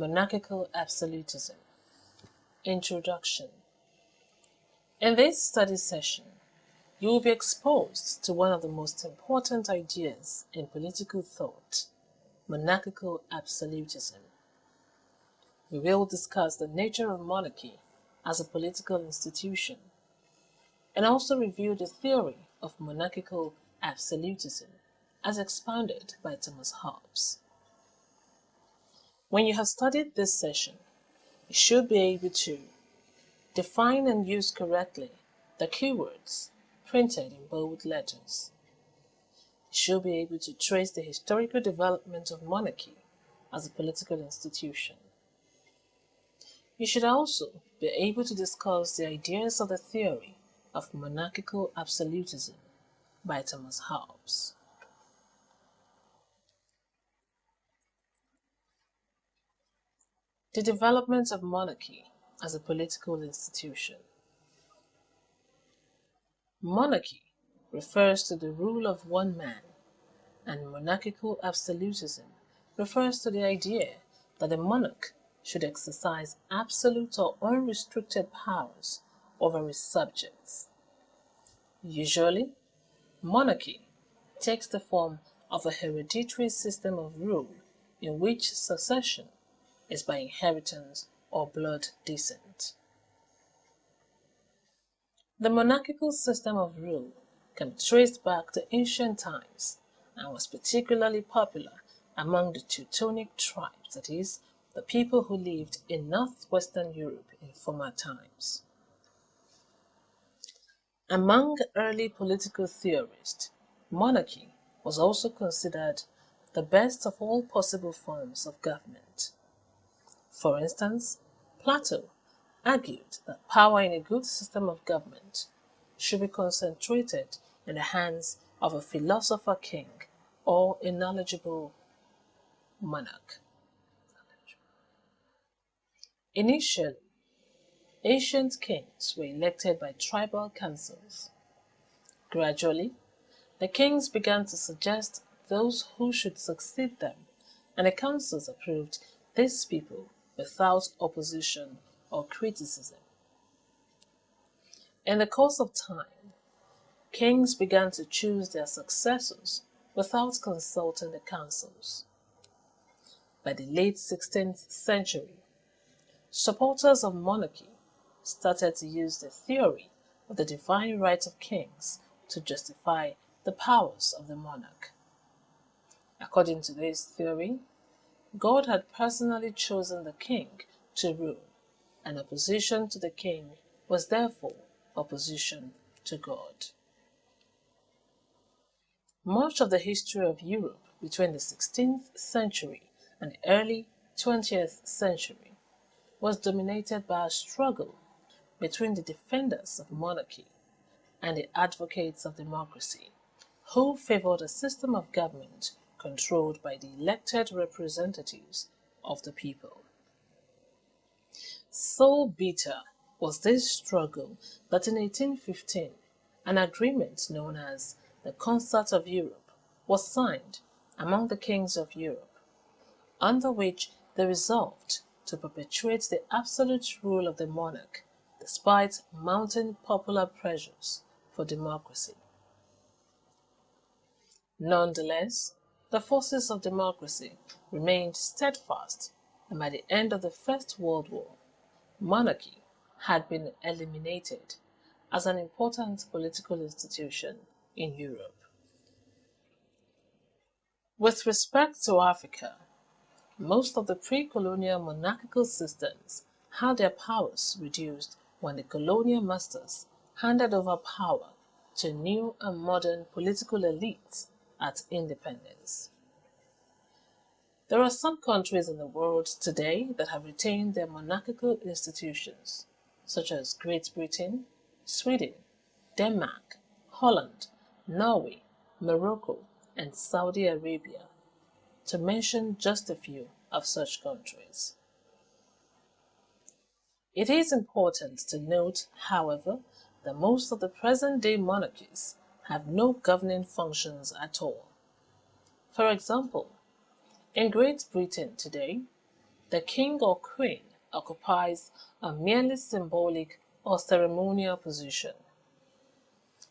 Monarchical Absolutism. Introduction. In this study session, you will be exposed to one of the most important ideas in political thought, monarchical absolutism. We will discuss the nature of monarchy as a political institution, and also review the theory of monarchical absolutism as expounded by Thomas Hobbes. When you have studied this session, you should be able to define and use correctly the keywords printed in bold letters. You should be able to trace the historical development of monarchy as a political institution. You should also be able to discuss the ideas of the theory of monarchical absolutism by Thomas Hobbes. The development of monarchy as a political institution. Monarchy refers to the rule of one man, and monarchical absolutism refers to the idea that the monarch should exercise absolute or unrestricted powers over his subjects. Usually, monarchy takes the form of a hereditary system of rule in which succession is by inheritance or blood descent. The monarchical system of rule can be traced back to ancient times and was particularly popular among the Teutonic tribes, that is, the people who lived in northwestern Europe in former times. Among early political theorists, monarchy was also considered the best of all possible forms of government. For instance, Plato argued that power in a good system of government should be concentrated in the hands of a philosopher king or a knowledgeable monarch. Initially, ancient kings were elected by tribal councils. Gradually, the kings began to suggest those who should succeed them, and the councils approved these people without opposition or criticism. In the course of time, kings began to choose their successors without consulting the councils. By the late 16th century, supporters of monarchy started to use the theory of the divine right of kings to justify the powers of the monarch. According to this theory, God had personally chosen the king to rule, and opposition to the king was therefore opposition to God. Much of the history of Europe between the 16th century and the early 20th century was dominated by a struggle between the defenders of monarchy and the advocates of democracy, who favored a system of government controlled by the elected representatives of the people. So bitter was this struggle that in 1815, an agreement known as the Concert of Europe was signed among the kings of Europe, under which they resolved to perpetuate the absolute rule of the monarch despite mounting popular pressures for democracy. Nonetheless, the forces of democracy remained steadfast, and by the end of the First World War, monarchy had been eliminated as an important political institution in Europe. With respect to Africa, most of the pre-colonial monarchical systems had their powers reduced when the colonial masters handed over power to new and modern political elites at independence. There are some countries in the world today that have retained their monarchical institutions, such as Great Britain, Sweden, Denmark, Holland, Norway, Morocco, and Saudi Arabia, to mention just a few of such countries. It is important to note, however, that most of the present-day monarchies have no governing functions at all. For example, in Great Britain today, the king or queen occupies a merely symbolic or ceremonial position.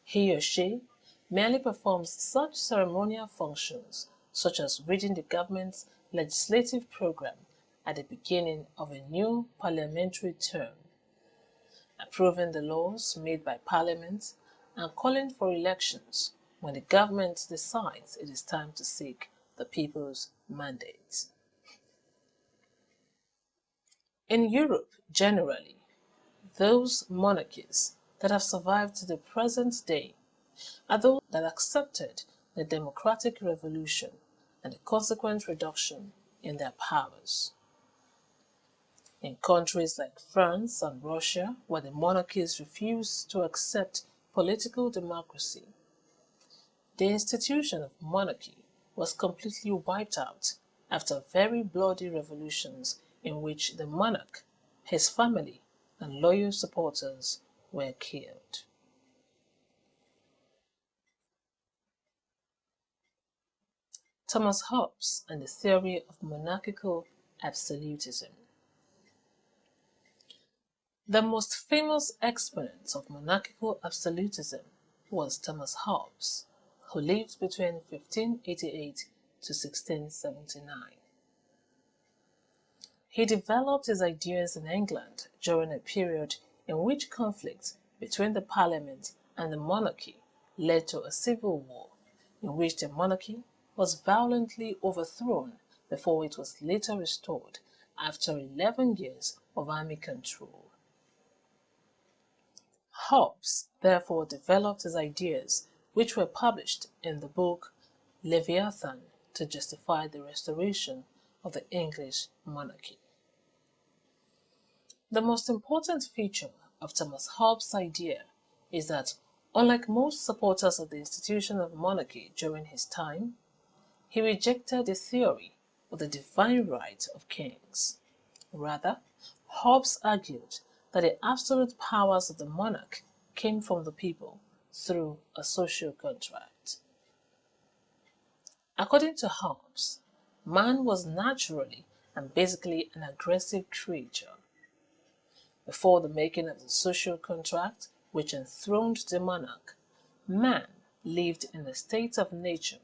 He or she merely performs such ceremonial functions, such as reading the government's legislative program at the beginning of a new parliamentary term, approving the laws made by Parliament, and calling for elections when the government decides it is time to seek the people's mandate. In Europe generally, those monarchies that have survived to the present day are those that accepted the democratic revolution and the consequent reduction in their powers. In countries like France and Russia, where the monarchies refused to accept political democracy, the institution of monarchy was completely wiped out after very bloody revolutions in which the monarch, his family, and loyal supporters were killed. Thomas Hobbes and the theory of monarchical absolutism. The most famous exponent of monarchical absolutism was Thomas Hobbes, who lived between 1588 to 1679. He developed his ideas in England during a period in which conflict between the Parliament and the monarchy led to a civil war, in which the monarchy was violently overthrown before it was later restored after 11 years of army control. Hobbes therefore developed his ideas, which were published in the book Leviathan, to justify the restoration of the English monarchy. The most important feature of Thomas Hobbes' idea is that, unlike most supporters of the institution of monarchy during his time, he rejected the theory of the divine right of kings. Rather, Hobbes argued that the absolute powers of the monarch came from the people through a social contract. According to Hobbes, man was naturally and basically an aggressive creature. Before the making of the social contract which enthroned the monarch, man lived in a state of nature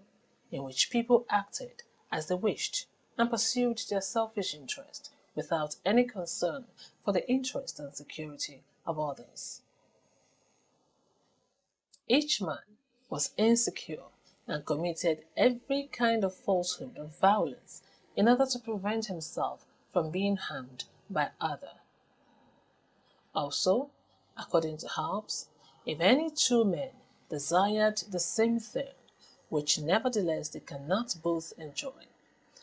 in which people acted as they wished and pursued their selfish interest without any concern for the interest and security of others. Each man was insecure and committed every kind of falsehood or violence in order to prevent himself from being harmed by others. Also, according to Hobbes, if any two men desired the same thing, which nevertheless they cannot both enjoy,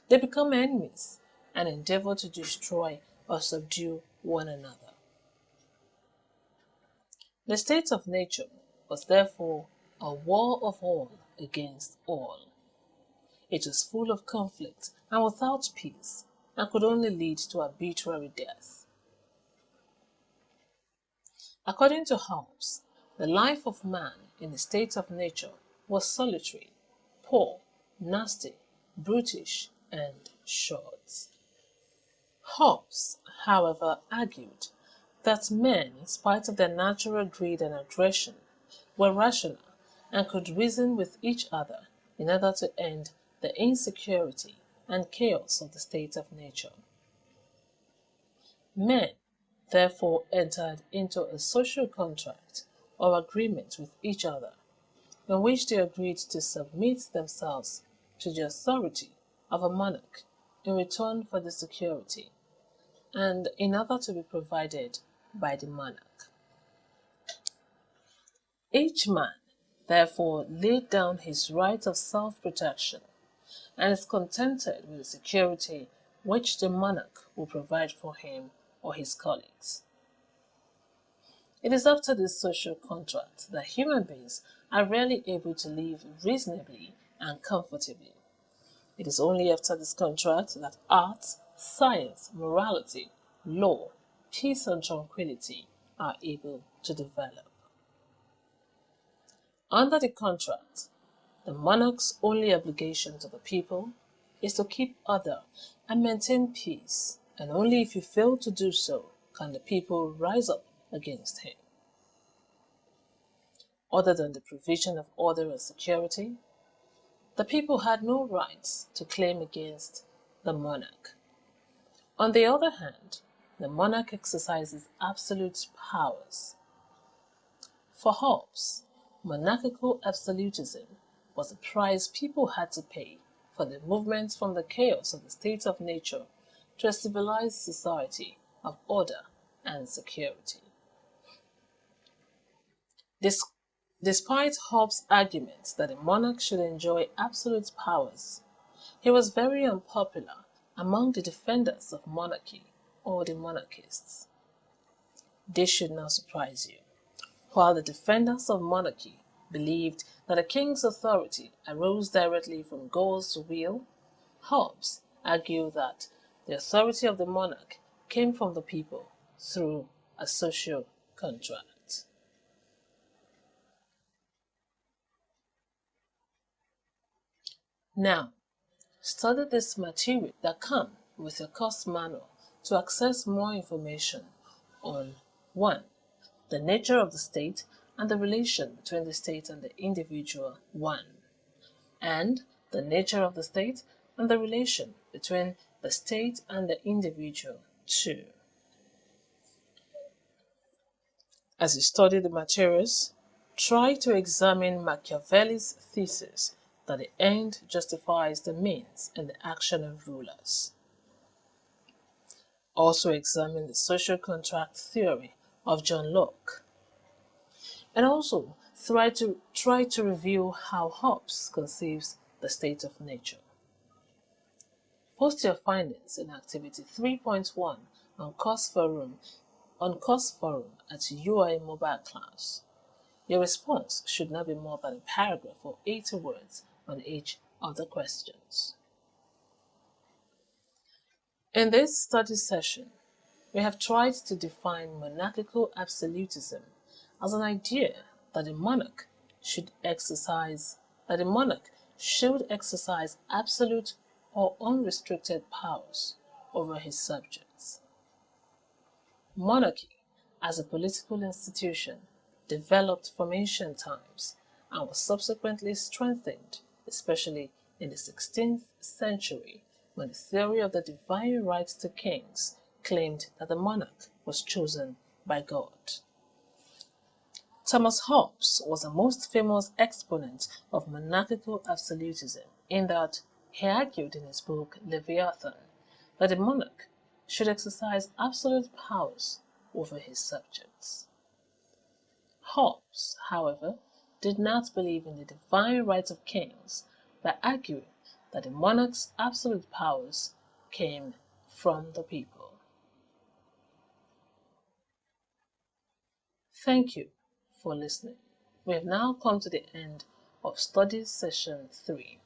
they become enemies and endeavor to destroy or subdue one another. The state of nature was therefore a war of all against all. It was full of conflict and without peace, and could only lead to arbitrary death. According to Hobbes, the life of man in the state of nature was solitary, poor, nasty, brutish, and short. Hobbes, however, argued that men, in spite of their natural greed and aggression, were rational and could reason with each other in order to end the insecurity and chaos of the state of nature. Men therefore entered into a social contract or agreement with each other, in which they agreed to submit themselves to the authority of a monarch in return for the security, and in order to be provided by the monarch. Each man therefore laid down his right of self-protection and is contented with the security which the monarch will provide for him or his colleagues. It is after this social contract that human beings are rarely able to live reasonably and comfortably. It is only after this contract that art, science, morality, law, peace and tranquility are able to develop. Under the contract, the monarch's only obligation to the people is to keep order and maintain peace and only if he failed to do so can the people rise up against him. Other than the provision of order and security, the people had no rights to claim against the monarch. On the other hand, the monarch exercises absolute powers. For Hobbes, monarchical absolutism was the price people had to pay for the movement from the chaos of the state of nature to a civilized society of order and security. Despite Hobbes' arguments that a monarch should enjoy absolute powers, he was very unpopular among the defenders of monarchy or the monarchists. This should not surprise you. While the defenders of monarchy believed that a king's authority arose directly from God's will, Hobbes argued that the authority of the monarch came from the people through a social contract. Now, study this material that comes with your course manual to access more information on 1. The nature of the state and the relation between the state and the individual 1, and the nature of the state and the relation between the state and the individual 2. As you study the materials, try to examine Machiavelli's thesis that the end justifies the means in the action of rulers. Also examine the social contract theory of John Locke. And also try to review how Hobbes conceives the state of nature. Post your findings in Activity 3.1 on Course Forum at UI Mobile Class. Your response should not be more than a paragraph or 80 words on each of the questions. In this study session, we have tried to define monarchical absolutism as an idea that a monarch should exercise absolute or unrestricted powers over his subjects. Monarchy, as a political institution, developed from ancient times and was subsequently strengthened, especially in the 16th century, when the theory of the divine right to kings claimed that the monarch was chosen by God. Thomas Hobbes was the most famous exponent of monarchical absolutism in that he argued in his book Leviathan that a monarch should exercise absolute powers over his subjects. Hobbes, however, did not believe in the divine right of kings by arguing that the monarch's absolute powers came from the people. Thank you for listening. We have now come to the end of Studies Session 3.